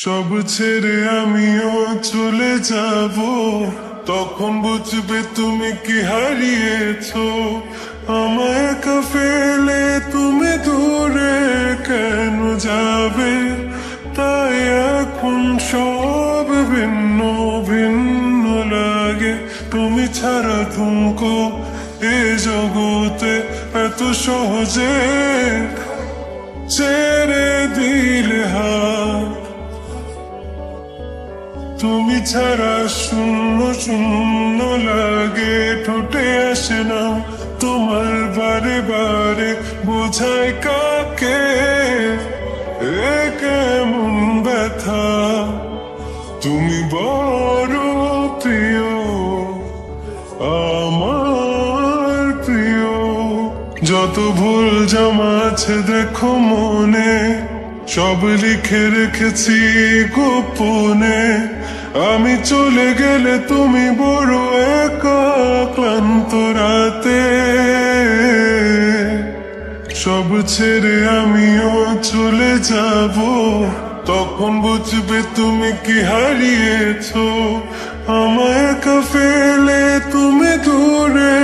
সব ছেড়ে আমিও চলে যাব, তখন বুঝবে তুমি কি হারিয়েছো। আমায় একা ফেলে তুমি দূরে কেন যাবে, তাই এখন সব ভিন্ন ভিন্ন লাগে। তুমি ছাড়া থমকো এ জগতে এত সহজে ছেড়ে দিলে হাত। তুমি ছাড়া শূন্য শূন্য লাগে, ঠোঁটে আসে না তোমার বারে বারে বোঝায় কাকে এ কেমন ব্যথা। তুমি বড় প্রিয় আমার প্রিয়, যত ভুল জমা আছে দেখো মনে, সব লিখে রেখেছি গোপনে। আমি চলে গেলে তুমি বড় একা ক্লান্ত রাতে, সব ছেড়ে আমিও চলে যাব, তখন বুঝবে তুমি কি হারিয়েছো। আমায় একা ফেলে তুমি দূরে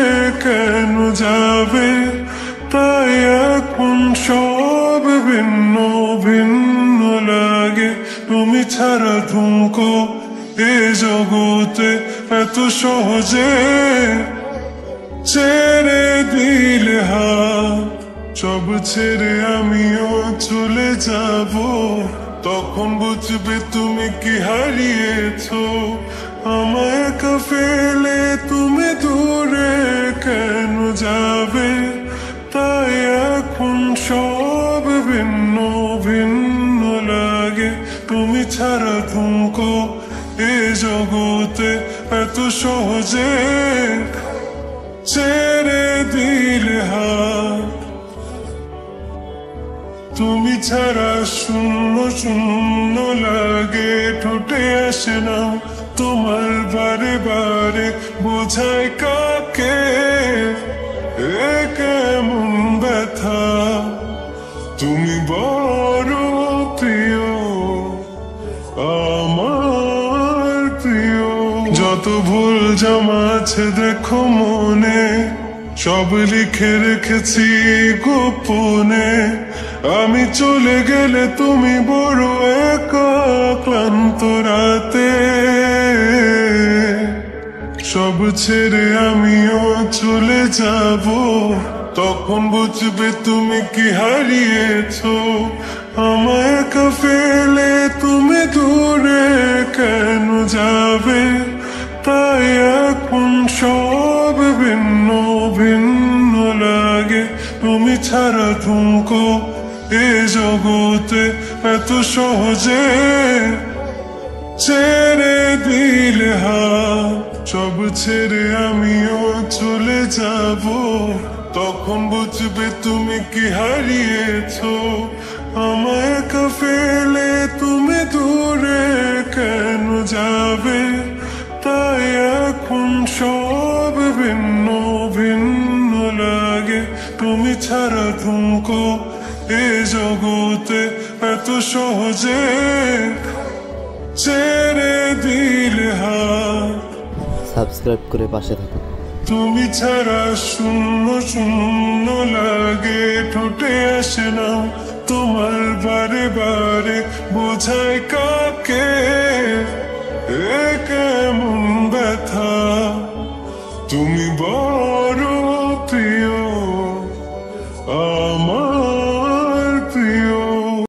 কেন যাবে, তাই এখন সব ভিন্ন ভিন্ন লাগে। তুমি ছাড়া থমকো এ জগতে এত সহজে ছেড়ে দিলে হাত। সব ছেড়ে আমিও চলে যাব, তখন বুঝবে তুমি কি হারিয়েছো। আমায় একা ফেলে তুমি দূরে কেন যাবে, তাই এখন সব ভিন্ন ভিন্ন লাগে। তুমি ছাড়া থমকো এ জগতে এত সহজে ছেড়ে দিলে হাত। তুমি ছাড়া শূন্য শূন্য লাগে, ঠোঁটে আসে না তোমার বারে বারে বোঝায় কাকে এ কেমন ব্যথা। তুমি বড় প্রিয় আমার প্রিয়, যত ভুল জমা আছে দেখো মনে, সব লিখে রেখেছি গোপনে। আমি চলে গেলে তুমি বড় একা ক্লান্ত রাতে, সব ছেড়ে আমিও চলে যাব, তখন বুঝবে তুমি কি হারিয়েছো। আমায় একা ফেলে তুমি দূরে কেন যাবে, তাই এখন সব ভিন্ন ভিন্ন লাগে। তুমি ছাড়া থমকো এ জগতে এত সহজে ছেড়ে দিলে হাত। সব ছেড়ে আমিও চলে যাব, তখন বুঝবে তুমি কি হারিয়েছো। আমায় একা ফেলে তুমি দূরে কেন যাবে, তাই এখন সব ভিন্ন ভিন্ন লাগে। তুমি ছাড়া থমকো এ জগতে এত সহজে ছেড়ে দিলে হাত। সাবস্ক্রাইব করে পাশে থাকুন। তুমি ছাড়া শূন্য শূন্য লাগে, ঠোঁটে আসে না তোমার বারে বারে বোঝায় কাকে এ কেমন ব্যথা। তুমি বড় প্রিয়